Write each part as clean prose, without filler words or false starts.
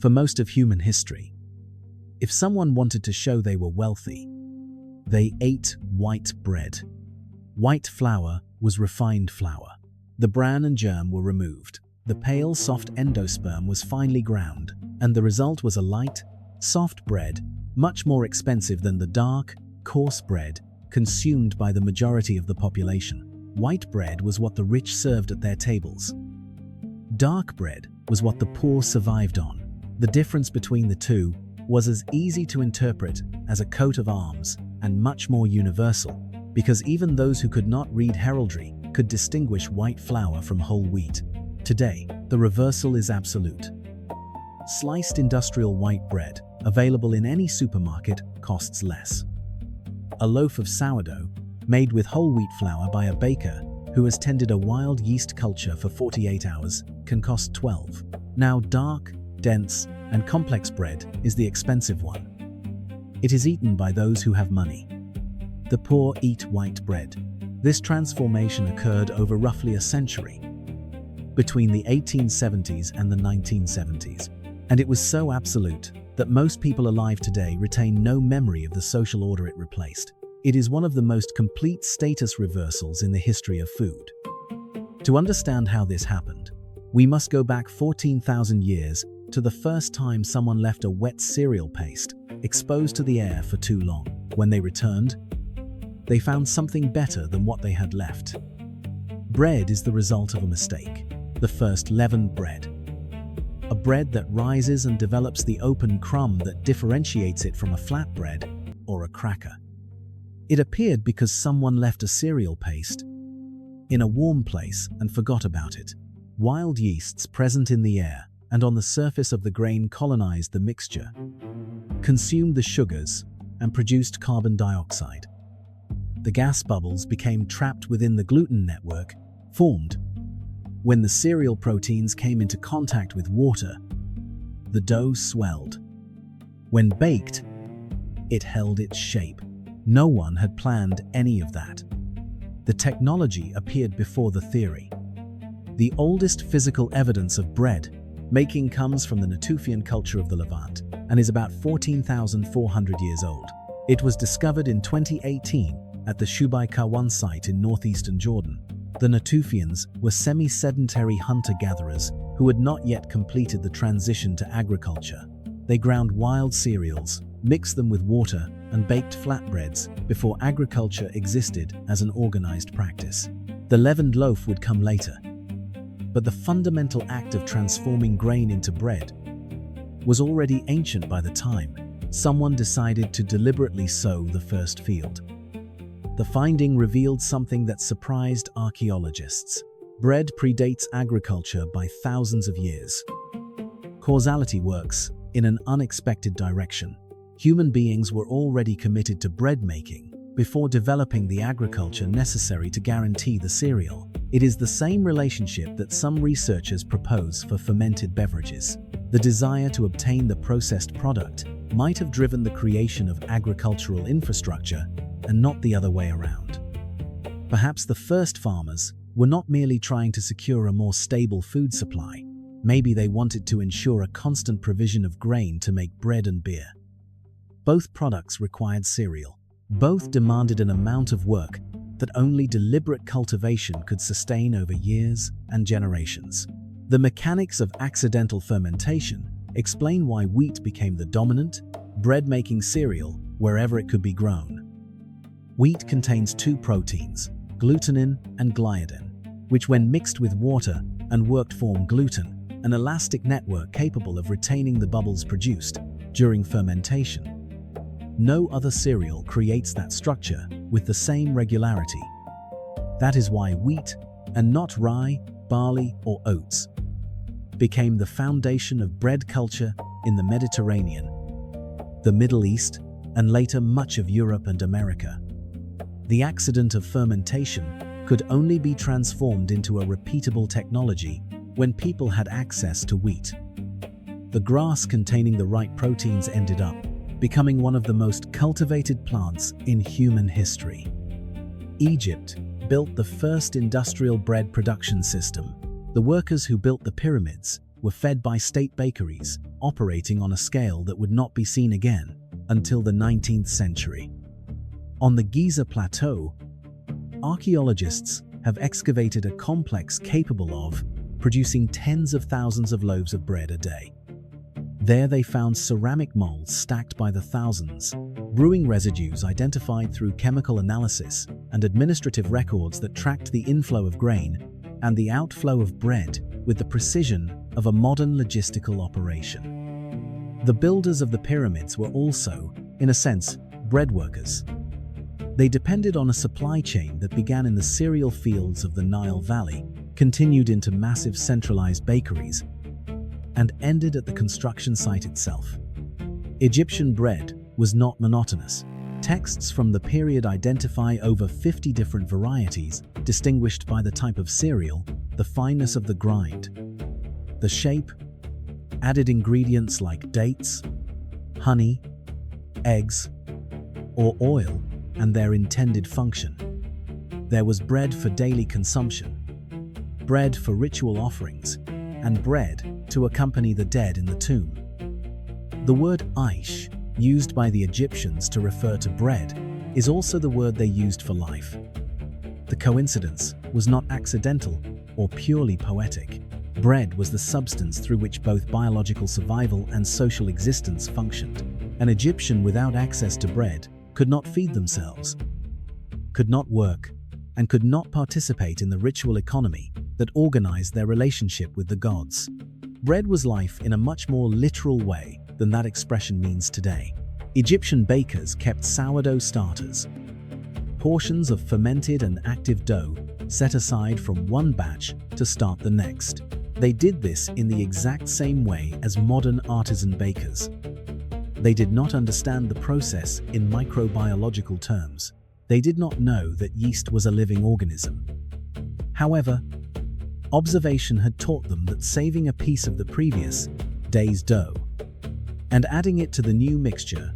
for most of human history. If someone wanted to show they were wealthy, they ate white bread. White flour was refined flour. The bran and germ were removed. The pale, soft endosperm was finely ground, and the result was a light, soft bread, much more expensive than the dark, coarse bread consumed by the majority of the population. White bread was what the rich served at their tables. Dark bread was what the poor survived on. The difference between the two was as easy to interpret as a coat of arms and much more universal, because even those who could not read heraldry could distinguish white flour from whole wheat. Today, the reversal is absolute. Sliced industrial white bread, available in any supermarket, costs less. A loaf of sourdough, made with whole wheat flour by a baker who has tended a wild yeast culture for 48 hours, can cost $12. Now, dark, dense, and complex bread is the expensive one. It is eaten by those who have money. The poor eat white bread. This transformation occurred over roughly a century, between the 1870s and the 1970s, and it was so absolute that most people alive today retain no memory of the social order it replaced. It is one of the most complete status reversals in the history of food. To understand how this happened, we must go back 14,000 years to the first time someone left a wet cereal paste exposed to the air for too long. When they returned, they found something better than what they had left. Bread is the result of a mistake. The first leavened bread. A bread that rises and develops the open crumb that differentiates it from a flatbread or a cracker. It appeared because someone left a cereal paste in a warm place and forgot about it. Wild yeasts present in the air and on the surface of the grain colonized the mixture, consumed the sugars, and produced carbon dioxide. The gas bubbles became trapped within the gluten network formed when the cereal proteins came into contact with water. The dough swelled. When baked, it held its shape. No one had planned any of that. The technology appeared before the theory. The oldest physical evidence of bread making comes from the Natufian culture of the Levant and is about 14,400 years old. It was discovered in 2018 at the Shubai Kawan site in northeastern Jordan. The Natufians were semi-sedentary hunter-gatherers who had not yet completed the transition to agriculture. They ground wild cereals, mixed them with water, and baked flatbreads before agriculture existed as an organized practice. The leavened loaf would come later. But the fundamental act of transforming grain into bread was already ancient by the time someone decided to deliberately sow the first field. The finding revealed something that surprised archaeologists. Bread predates agriculture by thousands of years. Causality works in an unexpected direction. Human beings were already committed to bread making before developing the agriculture necessary to guarantee the cereal. It is the same relationship that some researchers propose for fermented beverages. The desire to obtain the processed product might have driven the creation of agricultural infrastructure and not the other way around. Perhaps the first farmers were not merely trying to secure a more stable food supply. Maybe they wanted to ensure a constant provision of grain to make bread and beer. Both products required cereal. Both demanded an amount of work that only deliberate cultivation could sustain over years and generations. The mechanics of accidental fermentation explain why wheat became the dominant, bread-making cereal wherever it could be grown. Wheat contains two proteins, glutenin and gliadin, which when mixed with water and worked form gluten, an elastic network capable of retaining the bubbles produced during fermentation. No other cereal creates that structure with the same regularity. That is why wheat, and not rye, barley, or oats, became the foundation of bread culture in the Mediterranean, the Middle East, and later much of Europe and America. The accident of fermentation could only be transformed into a repeatable technology when people had access to wheat. The grass containing the right proteins ended up becoming one of the most cultivated plants in human history. Egypt built the first industrial bread production system. The workers who built the pyramids were fed by state bakeries, operating on a scale that would not be seen again until the 19th century. On the Giza Plateau, archaeologists have excavated a complex capable of producing tens of thousands of loaves of bread a day. There they found ceramic molds stacked by the thousands, brewing residues identified through chemical analysis, and administrative records that tracked the inflow of grain and the outflow of bread with the precision of a modern logistical operation. The builders of the pyramids were also, in a sense, bread workers. They depended on a supply chain that began in the cereal fields of the Nile Valley, continued into massive centralized bakeries, and ended at the construction site itself. Egyptian bread was not monotonous. Texts from the period identify over 50 different varieties, distinguished by the type of cereal, the fineness of the grind, the shape, added ingredients like dates, honey, eggs, or oil, and their intended function. There was bread for daily consumption, bread for ritual offerings, and bread to accompany the dead in the tomb. The word aish, used by the Egyptians to refer to bread, is also the word they used for life. The coincidence was not accidental or purely poetic. Bread was the substance through which both biological survival and social existence functioned. An Egyptian without access to bread could not feed themselves, could not work, and could not participate in the ritual economy that organized their relationship with the gods. Bread was life in a much more literal way than that expression means today. Egyptian bakers kept sourdough starters, portions of fermented and active dough set aside from one batch to start the next. They did this in the exact same way as modern artisan bakers. They did not understand the process in microbiological terms. They did not know that yeast was a living organism. However, observation had taught them that saving a piece of the previous day's dough and adding it to the new mixture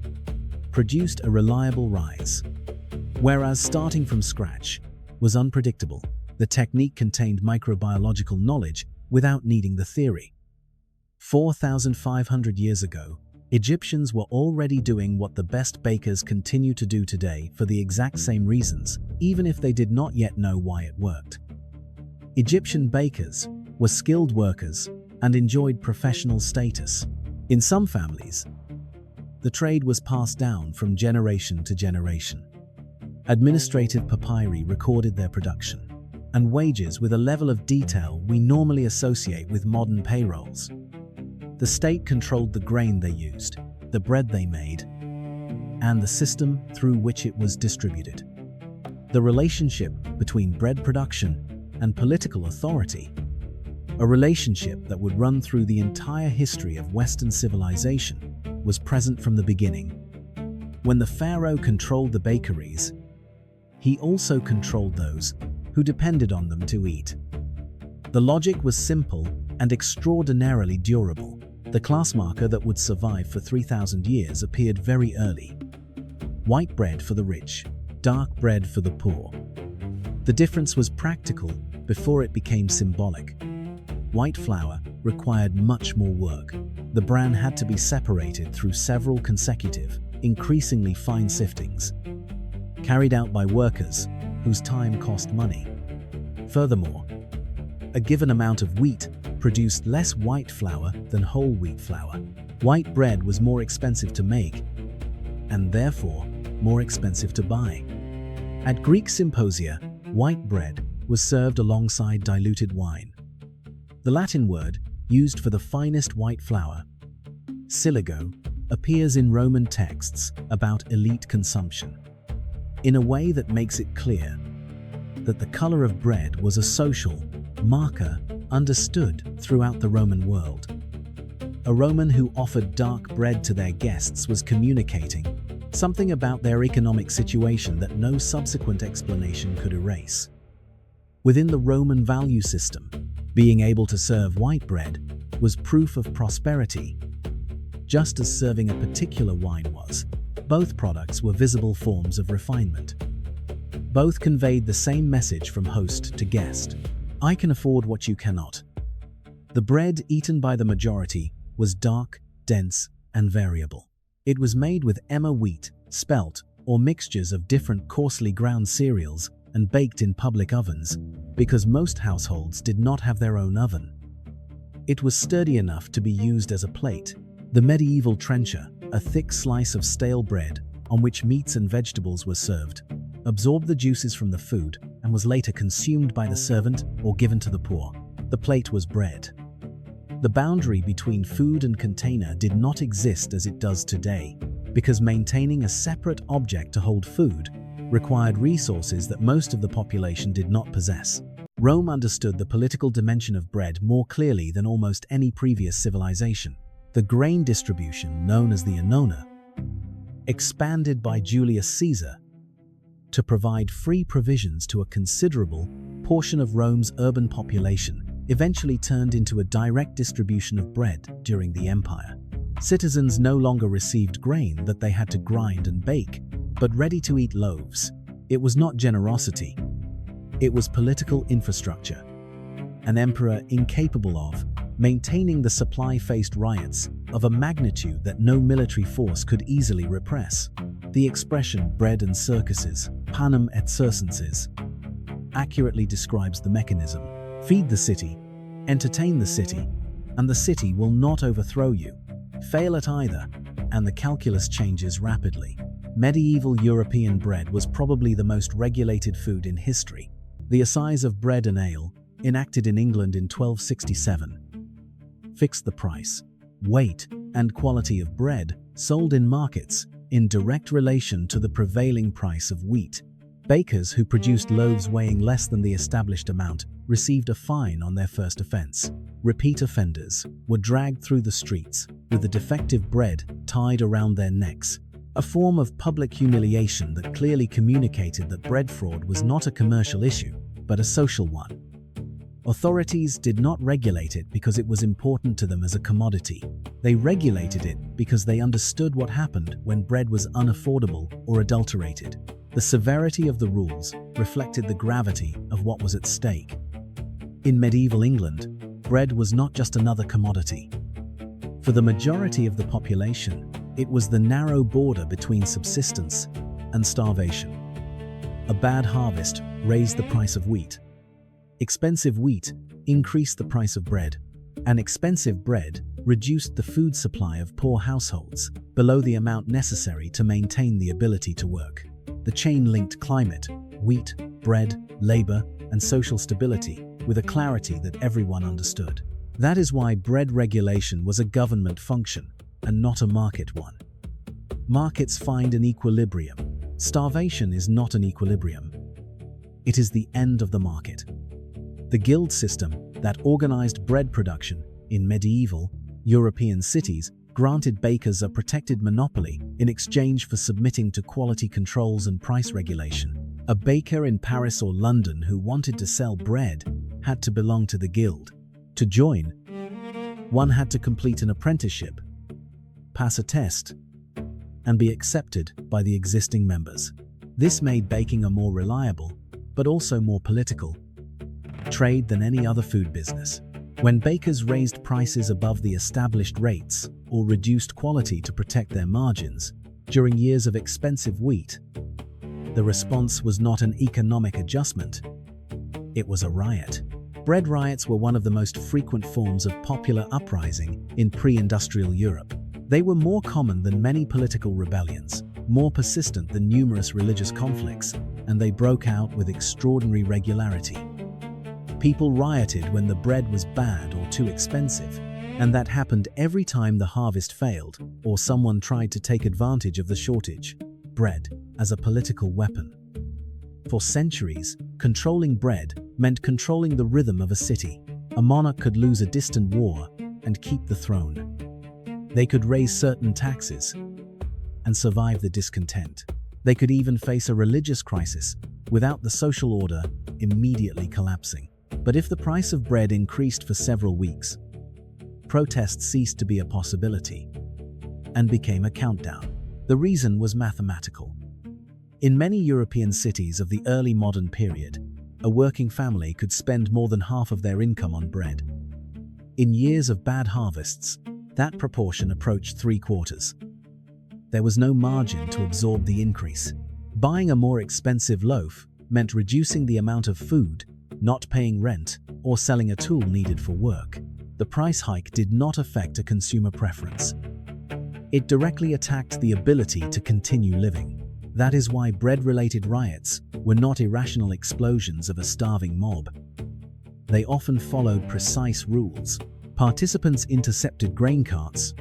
produced a reliable rise. Whereas starting from scratch was unpredictable, the technique contained microbiological knowledge without needing the theory. 4,500 years ago, Egyptians were already doing what the best bakers continue to do today for the exact same reasons, even if they did not yet know why it worked. Egyptian bakers were skilled workers and enjoyed professional status. In some families, the trade was passed down from generation to generation. Administrative papyri recorded their production and wages with a level of detail we normally associate with modern payrolls. The state controlled the grain they used, the bread they made, and the system through which it was distributed. The relationship between bread production and political authority, a relationship that would run through the entire history of Western civilization, was present from the beginning. When the pharaoh controlled the bakeries, he also controlled those who depended on them to eat. The logic was simple and extraordinarily durable. The class marker that would survive for 3,000 years appeared very early. White bread for the rich, dark bread for the poor. The difference was practical before it became symbolic. White flour required much more work. The bran had to be separated through several consecutive, increasingly fine siftings, carried out by workers whose time cost money. Furthermore, a given amount of wheat produced less white flour than whole wheat flour. White bread was more expensive to make, and therefore more expensive to buy. At Greek symposia, white bread was served alongside diluted wine. The Latin word used for the finest white flour, siligo, appears in Roman texts about elite consumption, in a way that makes it clear that the color of bread was a social marker understood throughout the Roman world. A Roman who offered dark bread to their guests was communicating something about their economic situation that no subsequent explanation could erase. Within the Roman value system, being able to serve white bread was proof of prosperity, just as serving a particular wine was. Both products were visible forms of refinement. Both conveyed the same message from host to guest. I can afford what you cannot. The bread eaten by the majority was dark, dense, and variable. It was made with emmer wheat, spelt, or mixtures of different coarsely ground cereals and baked in public ovens, because most households did not have their own oven. It was sturdy enough to be used as a plate. The medieval trencher, a thick slice of stale bread on which meats and vegetables were served, absorbed the juices from the food and was later consumed by the servant or given to the poor. The plate was bread. The boundary between food and container did not exist as it does today, because maintaining a separate object to hold food required resources that most of the population did not possess. Rome understood the political dimension of bread more clearly than almost any previous civilization. The grain distribution, known as the annona, expanded by Julius Caesar to provide free provisions to a considerable portion of Rome's urban population, eventually turned into a direct distribution of bread during the empire. Citizens no longer received grain that they had to grind and bake, but ready-to-eat loaves. It was not generosity. It was political infrastructure. An emperor incapable of maintaining the supply faced riots of a magnitude that no military force could easily repress. The expression bread and circuses, panem et circenses, accurately describes the mechanism. Feed the city, entertain the city, and the city will not overthrow you. Fail at either, and the calculus changes rapidly. Medieval European bread was probably the most regulated food in history. The assize of bread and ale, enacted in England in 1267, fixed the price, weight, and quality of bread sold in markets in direct relation to the prevailing price of wheat. Bakers who produced loaves weighing less than the established amount received a fine on their first offense. Repeat offenders were dragged through the streets with the defective bread tied around their necks, a form of public humiliation that clearly communicated that bread fraud was not a commercial issue, but a social one. Authorities did not regulate it because it was important to them as a commodity. They regulated it because they understood what happened when bread was unaffordable or adulterated. The severity of the rules reflected the gravity of what was at stake. In medieval England, bread was not just another commodity. For the majority of the population, it was the narrow border between subsistence and starvation. A bad harvest raised the price of wheat. Expensive wheat increased the price of bread, and expensive bread reduced the food supply of poor households below the amount necessary to maintain the ability to work. The chain linked climate, wheat, bread, labor, and social stability with a clarity that everyone understood. That is why bread regulation was a government function and not a market one. Markets find an equilibrium. Starvation is not an equilibrium. It is the end of the market. The guild system that organized bread production in medieval European cities granted bakers a protected monopoly in exchange for submitting to quality controls and price regulation. A baker in Paris or London who wanted to sell bread had to belong to the guild. To join, one had to complete an apprenticeship, pass a test, and be accepted by the existing members. This made baking a more reliable, but also more political, trade than any other food business. When bakers raised prices above the established rates or reduced quality to protect their margins during years of expensive wheat, the response was not an economic adjustment, it was a riot. Bread riots were one of the most frequent forms of popular uprising in pre-industrial Europe. They were more common than many political rebellions, more persistent than numerous religious conflicts, and they broke out with extraordinary regularity. People rioted when the bread was bad or too expensive, and that happened every time the harvest failed or someone tried to take advantage of the shortage. Bread as a political weapon. For centuries, controlling bread meant controlling the rhythm of a city. A monarch could lose a distant war and keep the throne. They could raise certain taxes and survive the discontent. They could even face a religious crisis without the social order immediately collapsing. But if the price of bread increased for several weeks, protest ceased to be a possibility and became a countdown. The reason was mathematical. In many European cities of the early modern period, a working family could spend more than half of their income on bread. In years of bad harvests, That proportion approached 3/4. There was no margin to absorb the increase. Buying a more expensive loaf meant reducing the amount of food, not paying rent, or selling a tool needed for work. The price hike did not affect a consumer preference. It directly attacked the ability to continue living. That is why bread-related riots were not irrational explosions of a starving mob. They often followed precise rules. Participants intercepted grain carts,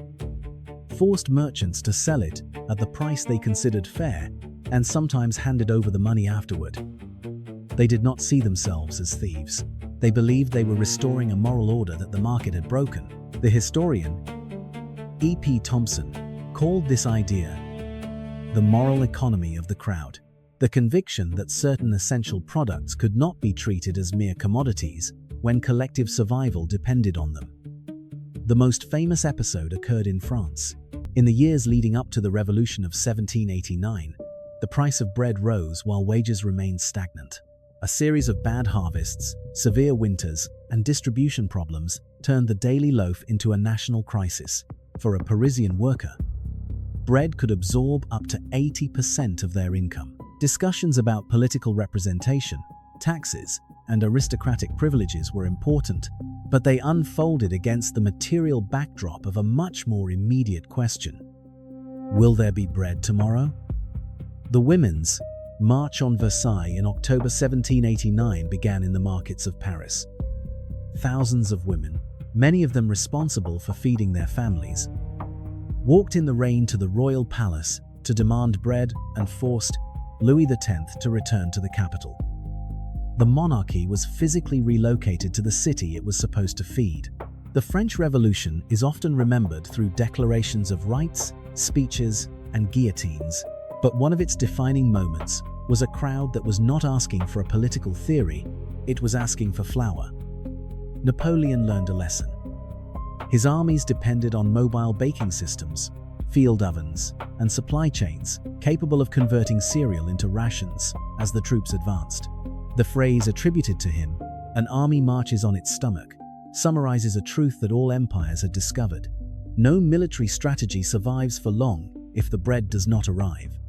forced merchants to sell it at the price they considered fair, and sometimes handed over the money afterward. They did not see themselves as thieves. They believed they were restoring a moral order that the market had broken. The historian E.P. Thompson called this idea the moral economy of the crowd, the conviction that certain essential products could not be treated as mere commodities when collective survival depended on them. The most famous episode occurred in France. In the years leading up to the Revolution of 1789, the price of bread rose while wages remained stagnant. A series of bad harvests, severe winters, and distribution problems turned the daily loaf into a national crisis. For a Parisian worker, bread could absorb up to 80% of their income. Discussions about political representation, taxes, and aristocratic privileges were important, but they unfolded against the material backdrop of a much more immediate question. Will there be bread tomorrow? The Women's March on Versailles in October 1789 began in the markets of Paris. Thousands of women, many of them responsible for feeding their families, walked in the rain to the royal palace to demand bread and forced Louis X to return to the capital. The monarchy was physically relocated to the city it was supposed to feed. The French Revolution is often remembered through declarations of rights, speeches, and guillotines, but one of its defining moments was a crowd that was not asking for a political theory, it was asking for flour. Napoleon learned a lesson. His armies depended on mobile baking systems, field ovens, and supply chains capable of converting cereal into rations as the troops advanced. The phrase attributed to him, "An army marches on its stomach," summarizes a truth that all empires had discovered. No military strategy survives for long if the bread does not arrive.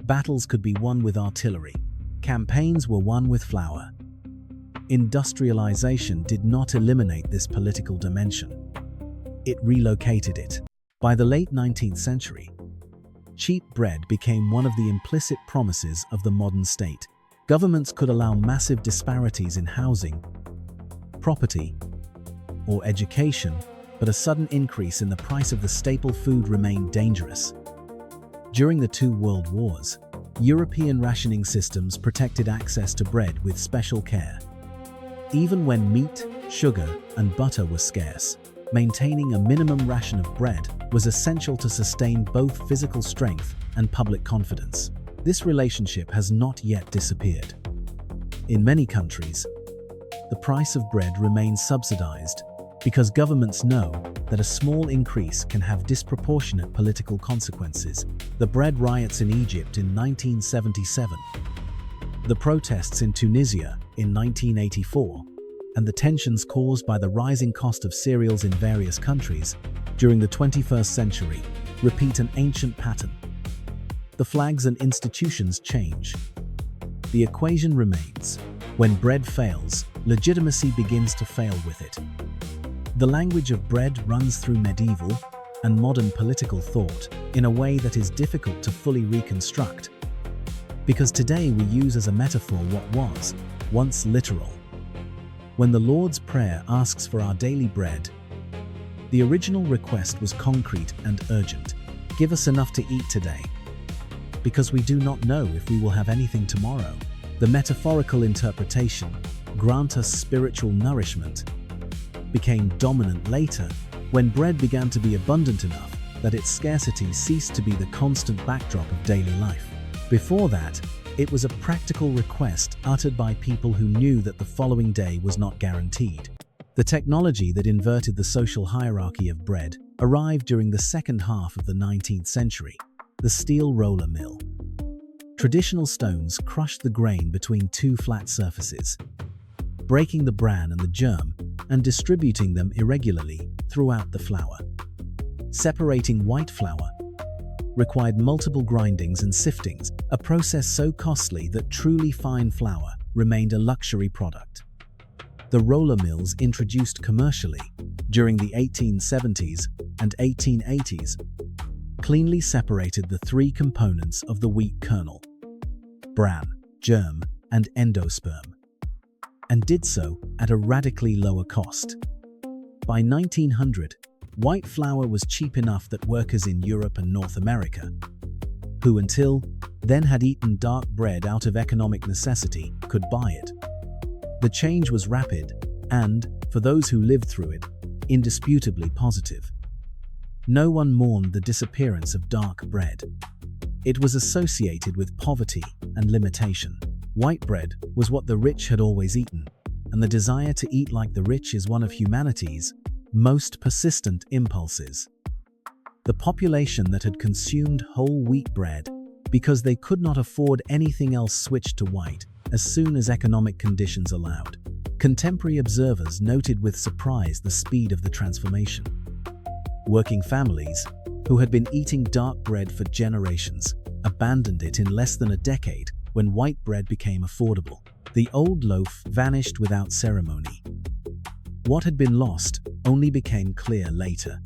Battles could be won with artillery. Campaigns were won with flour. Industrialization did not eliminate this political dimension. It relocated it. By the late 19th century, cheap bread became one of the implicit promises of the modern state. Governments could allow massive disparities in housing, property, or education, but a sudden increase in the price of the staple food remained dangerous. During the two world wars, European rationing systems protected access to bread with special care. Even when meat, sugar, and butter were scarce, maintaining a minimum ration of bread was essential to sustain both physical strength and public confidence. This relationship has not yet disappeared. In many countries, the price of bread remains subsidized because governments know that a small increase can have disproportionate political consequences. The bread riots in Egypt in 1977, the protests in Tunisia in 1984, and the tensions caused by the rising cost of cereals in various countries during the 21st century repeat an ancient pattern. The flags and institutions change. The equation remains. When bread fails, legitimacy begins to fail with it. The language of bread runs through medieval and modern political thought in a way that is difficult to fully reconstruct, because today we use as a metaphor what was once literal. When the Lord's Prayer asks for our daily bread, the original request was concrete and urgent. Give us enough to eat today, because we do not know if we will have anything tomorrow. The metaphorical interpretation, grant us spiritual nourishment, became dominant later when bread began to be abundant enough that its scarcity ceased to be the constant backdrop of daily life. Before that, it was a practical request uttered by people who knew that the following day was not guaranteed. The technology that inverted the social hierarchy of bread arrived during the second half of the 19th century, the steel roller mill. Traditional stones crushed the grain between two flat surfaces, breaking the bran and the germ and distributing them irregularly throughout the flour. Separating white flour required multiple grindings and siftings, a process so costly that truly fine flour remained a luxury product. The roller mills introduced commercially during the 1870s and 1880s cleanly separated the three components of the wheat kernel: bran, germ, and endosperm, and did so at a radically lower cost. By 1900, white flour was cheap enough that workers in Europe and North America, who until then had eaten dark bread out of economic necessity, could buy it. The change was rapid and, for those who lived through it, indisputably positive. No one mourned the disappearance of dark bread. It was associated with poverty and limitation. White bread was what the rich had always eaten, and the desire to eat like the rich is one of humanity's most persistent impulses. The population that had consumed whole wheat bread because they could not afford anything else switched to white as soon as economic conditions allowed. Contemporary observers noted with surprise the speed of the transformation. Working families, who had been eating dark bread for generations, abandoned it in less than a decade when white bread became affordable. The old loaf vanished without ceremony. What had been lost only became clear later.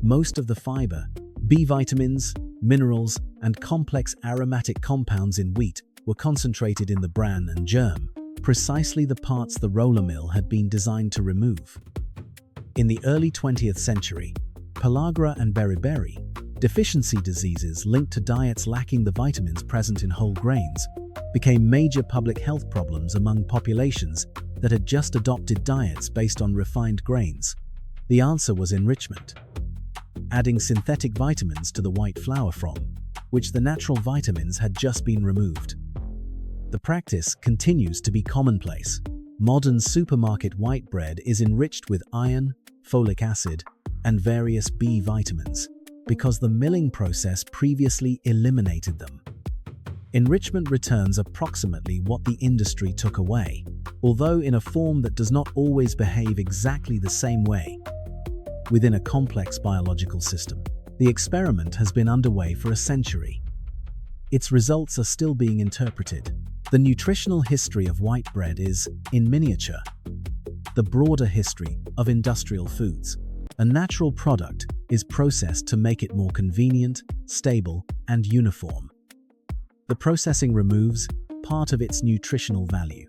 Most of the fiber, B vitamins, minerals, and complex aromatic compounds in wheat were concentrated in the bran and germ, precisely the parts the roller mill had been designed to remove. In the early 20th century, pellagra and beriberi, deficiency diseases linked to diets lacking the vitamins present in whole grains, became major public health problems among populations that had just adopted diets based on refined grains. The answer was enrichment, adding synthetic vitamins to the white flour from which the natural vitamins had just been removed. The practice continues to be commonplace. Modern supermarket white bread is enriched with iron, folic acid, and various B vitamins because the milling process previously eliminated them. Enrichment returns approximately what the industry took away, although in a form that does not always behave exactly the same way within a complex biological system. The experiment has been underway for a century. Its results are still being interpreted. The nutritional history of white bread is, in miniature, the broader history of industrial foods. A natural product is processed to make it more convenient, stable, and uniform. The processing removes part of its nutritional value.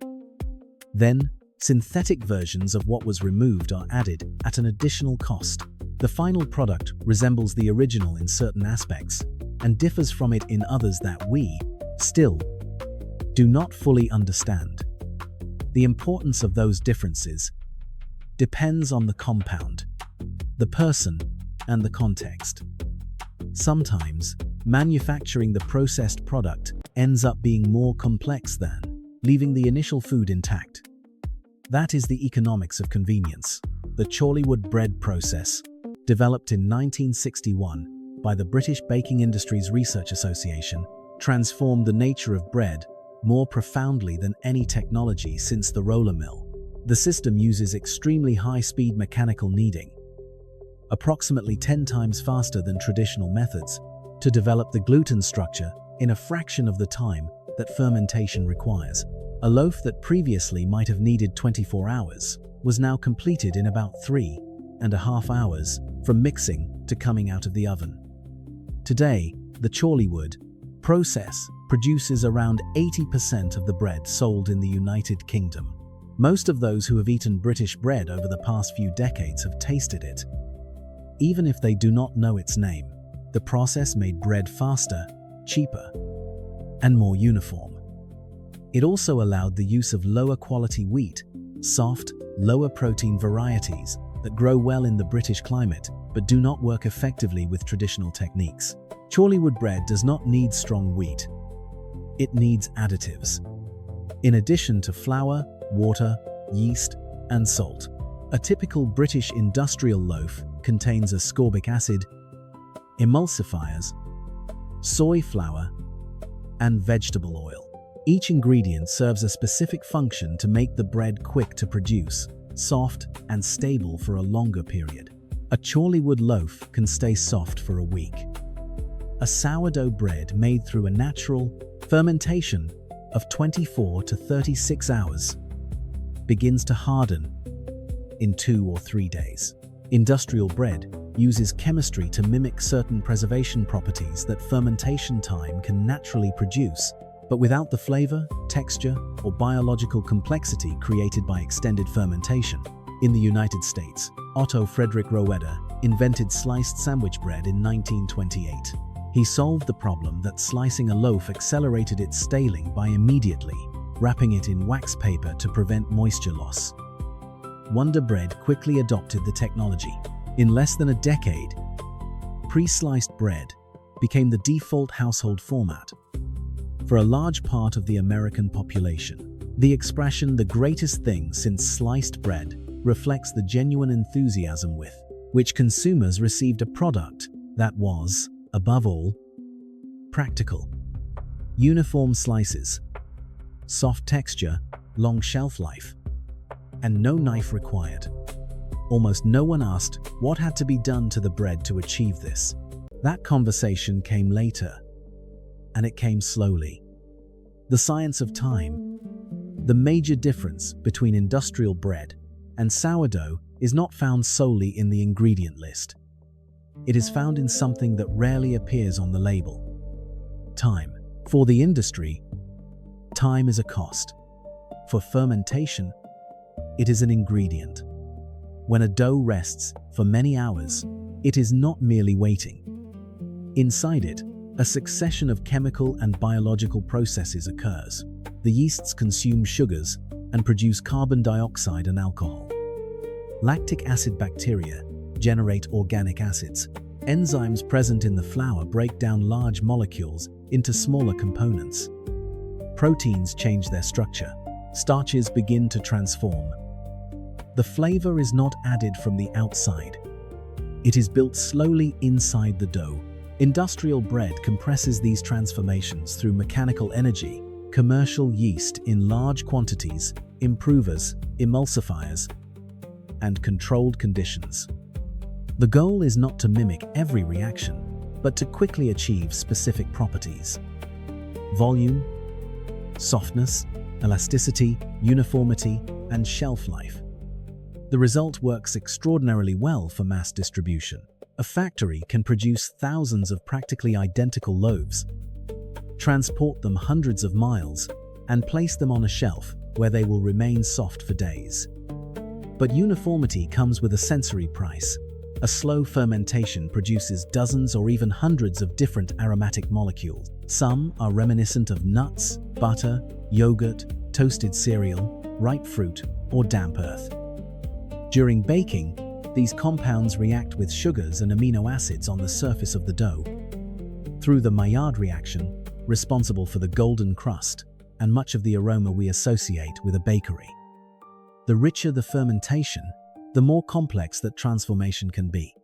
Then, synthetic versions of what was removed are added at an additional cost. The final product resembles the original in certain aspects and differs from it in others that we, still, do not fully understand. The importance of those differences depends on the compound, the person, and the context. Sometimes, manufacturing the processed product ends up being more complex than leaving the initial food intact. That is the economics of convenience. The Chorleywood bread process, developed in 1961 by the British Baking Industries Research Association, transformed the nature of bread more profoundly than any technology since the roller mill. The system uses extremely high-speed mechanical kneading, approximately 10 times faster than traditional methods, to develop the gluten structure in a fraction of the time that fermentation requires. A loaf that previously might have needed 24 hours was now completed in about 3.5 hours from mixing to coming out of the oven. Today, the Chorleywood process produces around 80% of the bread sold in the United Kingdom. Most of those who have eaten British bread over the past few decades have tasted it. Even if they do not know its name, the process made bread faster, cheaper, and more uniform. It also allowed the use of lower quality wheat, soft, lower protein varieties that grow well in the British climate but do not work effectively with traditional techniques. Chorleywood bread does not need strong wheat. It needs additives. In addition to flour, water, yeast, and salt. A typical British industrial loaf contains ascorbic acid, emulsifiers, soy flour, and vegetable oil. Each ingredient serves a specific function to make the bread quick to produce, soft, and stable for a longer period. A Chorleywood loaf can stay soft for a week. A sourdough bread made through a natural fermentation of 24 to 36 hours begins to harden in 2 or 3 days. Industrial bread uses chemistry to mimic certain preservation properties that fermentation time can naturally produce, but without the flavor, texture, or biological complexity created by extended fermentation. In the United States, Otto Frederick Roeder invented sliced sandwich bread in 1928. He solved the problem that slicing a loaf accelerated its staling by immediately wrapping it in wax paper to prevent moisture loss. Wonder Bread quickly adopted the technology. In less than a decade, pre-sliced bread became the default household format for a large part of the American population. The expression "the greatest thing since sliced bread" reflects the genuine enthusiasm with which consumers received a product that was, above all, practical. Uniform slices, soft texture, long shelf life, and no knife required. Almost no one asked what had to be done to the bread to achieve this. That conversation came later, and it came slowly. The science of time. The major difference between industrial bread and sourdough is not found solely in the ingredient list. It is found in something that rarely appears on the label: time. For the industry, time is a cost. For fermentation, it is an ingredient. When a dough rests for many hours, it is not merely waiting. Inside it, a succession of chemical and biological processes occurs. The yeasts consume sugars and produce carbon dioxide and alcohol. Lactic acid bacteria generate organic acids. Enzymes present in the flour break down large molecules into smaller components. Proteins change their structure. Starches begin to transform. The flavor is not added from the outside. It is built slowly inside the dough. Industrial bread compresses these transformations through mechanical energy, commercial yeast in large quantities, improvers, emulsifiers, and controlled conditions. The goal is not to mimic every reaction, but to quickly achieve specific properties: volume, softness, elasticity, uniformity, and shelf life. The result works extraordinarily well for mass distribution. A factory can produce thousands of practically identical loaves, transport them hundreds of miles, and place them on a shelf where they will remain soft for days. But uniformity comes with a sensory price. A slow fermentation produces dozens or even hundreds of different aromatic molecules. Some are reminiscent of nuts, butter, yogurt, toasted cereal, ripe fruit, or damp earth. During baking, these compounds react with sugars and amino acids on the surface of the dough. Through the Maillard reaction, responsible for the golden crust and much of the aroma we associate with a bakery. The richer the fermentation, the more complex that transformation can be.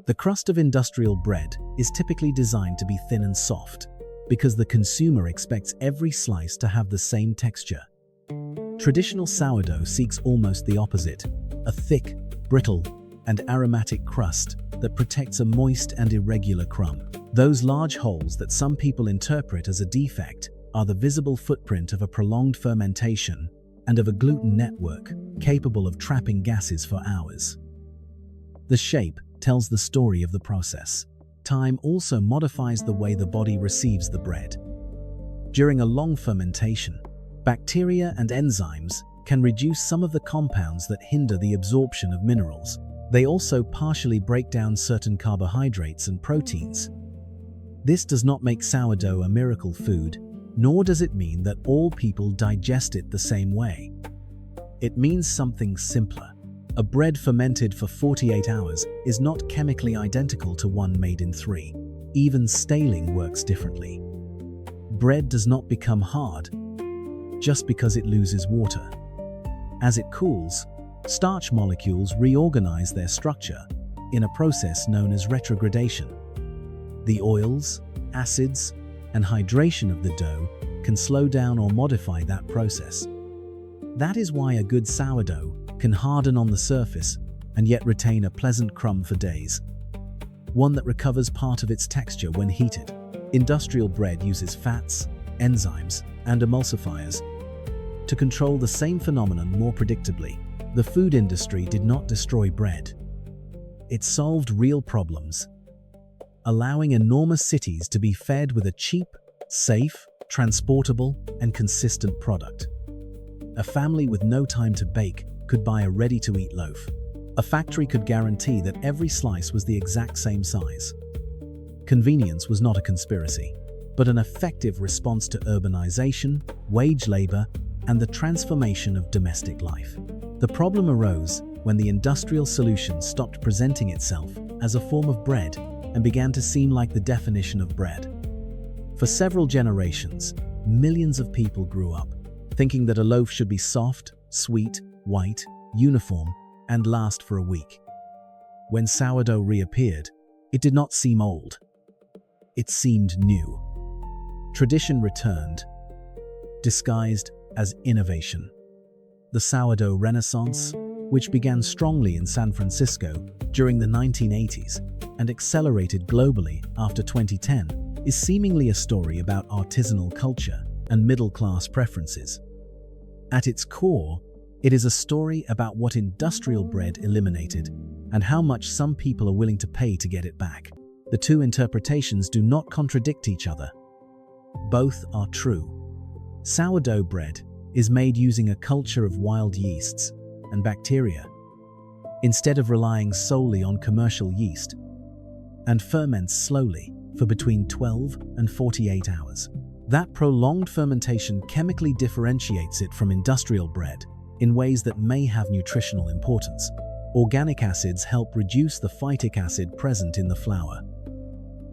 The crust of industrial bread is typically designed to be thin and soft, because the consumer expects every slice to have the same texture. Traditional sourdough seeks almost the opposite: a thick, brittle, and aromatic crust that protects a moist and irregular crumb. Those large holes that some people interpret as a defect are the visible footprint of a prolonged fermentation and of a gluten network capable of trapping gases for hours. The shape tells the story of the process. Time also modifies the way the body receives the bread. During a long fermentation, bacteria and enzymes can reduce some of the compounds that hinder the absorption of minerals. They also partially break down certain carbohydrates and proteins. This does not make sourdough a miracle food, nor does it mean that all people digest it the same way. It means something simpler. A bread fermented for 48 hours is not chemically identical to one made in 3. Even staling works differently. Bread does not become hard just because it loses water. As it cools, starch molecules reorganize their structure in a process known as retrogradation. The oils, acids, and hydration of the dough can slow down or modify that process. That is why a good sourdough can harden on the surface and yet retain a pleasant crumb for days. One that recovers part of its texture when heated. Industrial bread uses fats, enzymes, and emulsifiers to control the same phenomenon more predictably. The food industry did not destroy bread. It solved real problems, allowing enormous cities to be fed with a cheap, safe, transportable, and consistent product. A family with no time to bake could buy a ready-to-eat loaf. A factory could guarantee that every slice was the exact same size. Convenience was not a conspiracy, but an effective response to urbanization, wage labor, and the transformation of domestic life. The problem arose when the industrial solution stopped presenting itself as a form of bread and began to seem like the definition of bread. For several generations, millions of people grew up thinking that a loaf should be soft, sweet, white, uniform, and last for a week. When sourdough reappeared, it did not seem old. It seemed new. Tradition returned, disguised as innovation. The sourdough renaissance, which began strongly in San Francisco during the 1980s and accelerated globally after 2010, is seemingly a story about artisanal culture and middle-class preferences. At its core, it is a story about what industrial bread eliminated and how much some people are willing to pay to get it back. The two interpretations do not contradict each other. Both are true. Sourdough bread is made using a culture of wild yeasts and bacteria, instead of relying solely on commercial yeast, and ferments slowly for between 12 and 48 hours. That prolonged fermentation chemically differentiates it from industrial bread in ways that may have nutritional importance. Organic acids help reduce the phytic acid present in the flour.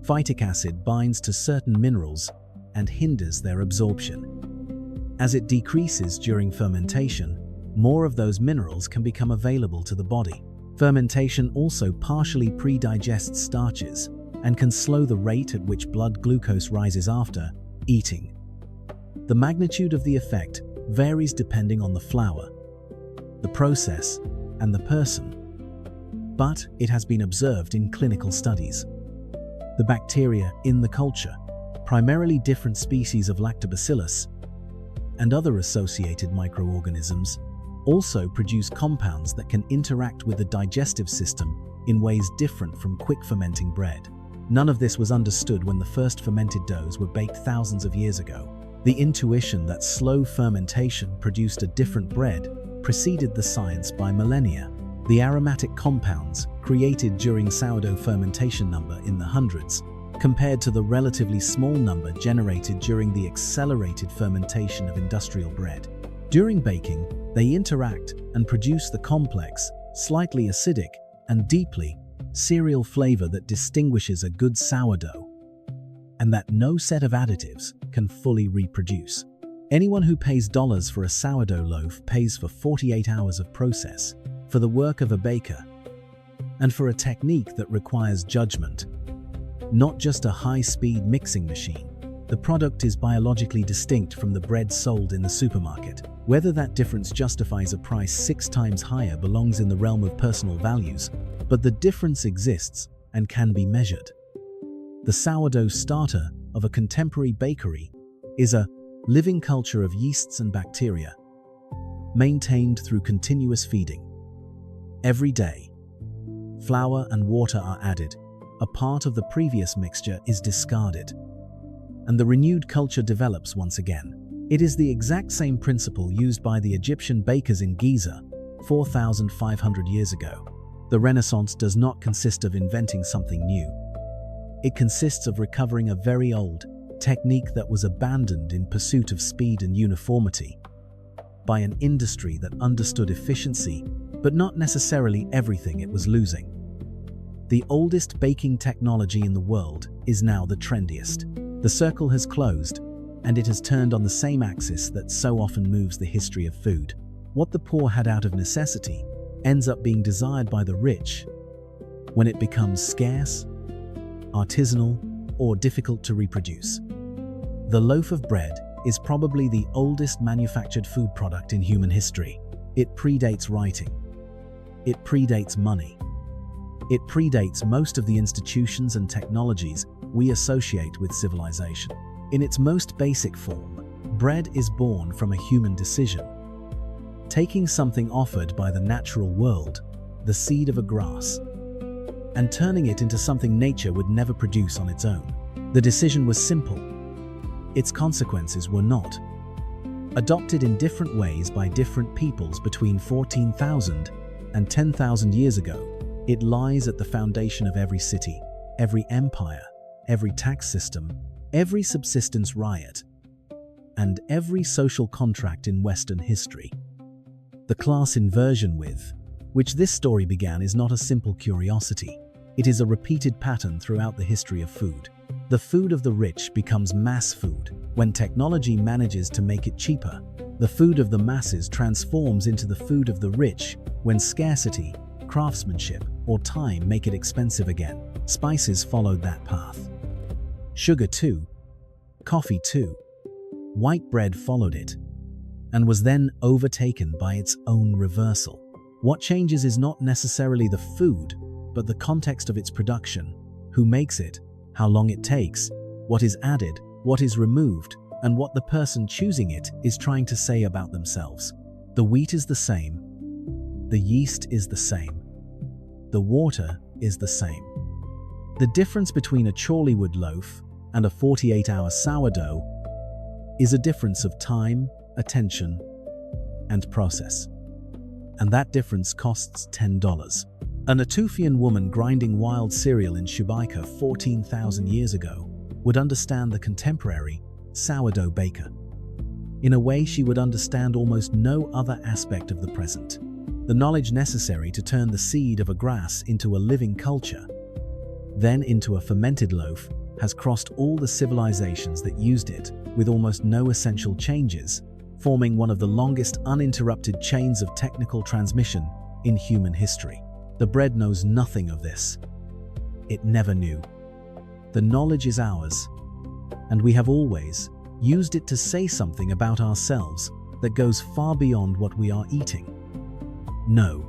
Phytic acid binds to certain minerals and hinders their absorption. As it decreases during fermentation, more of those minerals can become available to the body. Fermentation also partially pre-digests starches and can slow the rate at which blood glucose rises after eating. The magnitude of the effect varies depending on the flour, the process, and the person, but it has been observed in clinical studies. The bacteria in the culture, primarily different species of lactobacillus and other associated microorganisms, also produce compounds that can interact with the digestive system in ways different from quick fermenting bread. None of this was understood when the first fermented doughs were baked thousands of years ago. The intuition that slow fermentation produced a different bread preceded the science by millennia. The aromatic compounds created during sourdough fermentation number in the hundreds, compared to the relatively small number generated during the accelerated fermentation of industrial bread. During baking, they interact and produce the complex, slightly acidic, and deeply cereal flavor that distinguishes a good sourdough, and that no set of additives can fully reproduce. Anyone who pays dollars for a sourdough loaf pays for 48 hours of process, for the work of a baker, and for a technique that requires judgment, not just a high-speed mixing machine. The product is biologically distinct from the bread sold in the supermarket. Whether that difference justifies a price 6 times higher belongs in the realm of personal values, but the difference exists and can be measured. The sourdough starter of a contemporary bakery is a living culture of yeasts and bacteria, maintained through continuous feeding. Every day, flour and water are added, a part of the previous mixture is discarded, and the renewed culture develops once again. It is the exact same principle used by the Egyptian bakers in Giza 4,500 years ago. The Renaissance does not consist of inventing something new. It consists of recovering a very old technique that was abandoned in pursuit of speed and uniformity by an industry that understood efficiency, but not necessarily everything it was losing. The oldest baking technology in the world is now the trendiest. The circle has closed, and it has turned on the same axis that so often moves the history of food. What the poor had out of necessity ends up being desired by the rich when it becomes scarce, artisanal, or difficult to reproduce. The loaf of bread is probably the oldest manufactured food product in human history. It predates writing, It predates money. It predates most of the institutions and technologies we associate with civilization. In its most basic form, bread is born from a human decision. Taking something offered by the natural world, the seed of a grass, and turning it into something nature would never produce on its own. The decision was simple. Its consequences were not. Adopted in different ways by different peoples between 14,000 and 10,000 years ago, it lies at the foundation of every city, every empire, every tax system, every subsistence riot, and every social contract in Western history. The class inversion with which this story began is not a simple curiosity. It is a repeated pattern throughout the history of food. The food of the rich becomes mass food when technology manages to make it cheaper. The food of the masses transforms into the food of the rich when scarcity, craftsmanship, or time make it expensive again. Spices followed that path. Sugar too. Coffee too. White bread followed it, and was then overtaken by its own reversal. What changes is not necessarily the food, but the context of its production, who makes it, how long it takes, what is added, what is removed, and what the person choosing it is trying to say about themselves. The wheat is the same. The yeast is the same. The water is the same. The difference between a Chorleywood loaf and a 48-hour sourdough is a difference of time, attention, and process. And that difference costs $10. A Natufian woman grinding wild cereal in Shubaika 14,000 years ago would understand the contemporary sourdough baker in a way she would understand almost no other aspect of the present. The knowledge necessary to turn the seed of a grass into a living culture, then into a fermented loaf, has crossed all the civilizations that used it with almost no essential changes, forming one of the longest uninterrupted chains of technical transmission in human history. The bread knows nothing of this. It never knew. The knowledge is ours, and we have always used it to say something about ourselves that goes far beyond what we are eating. No,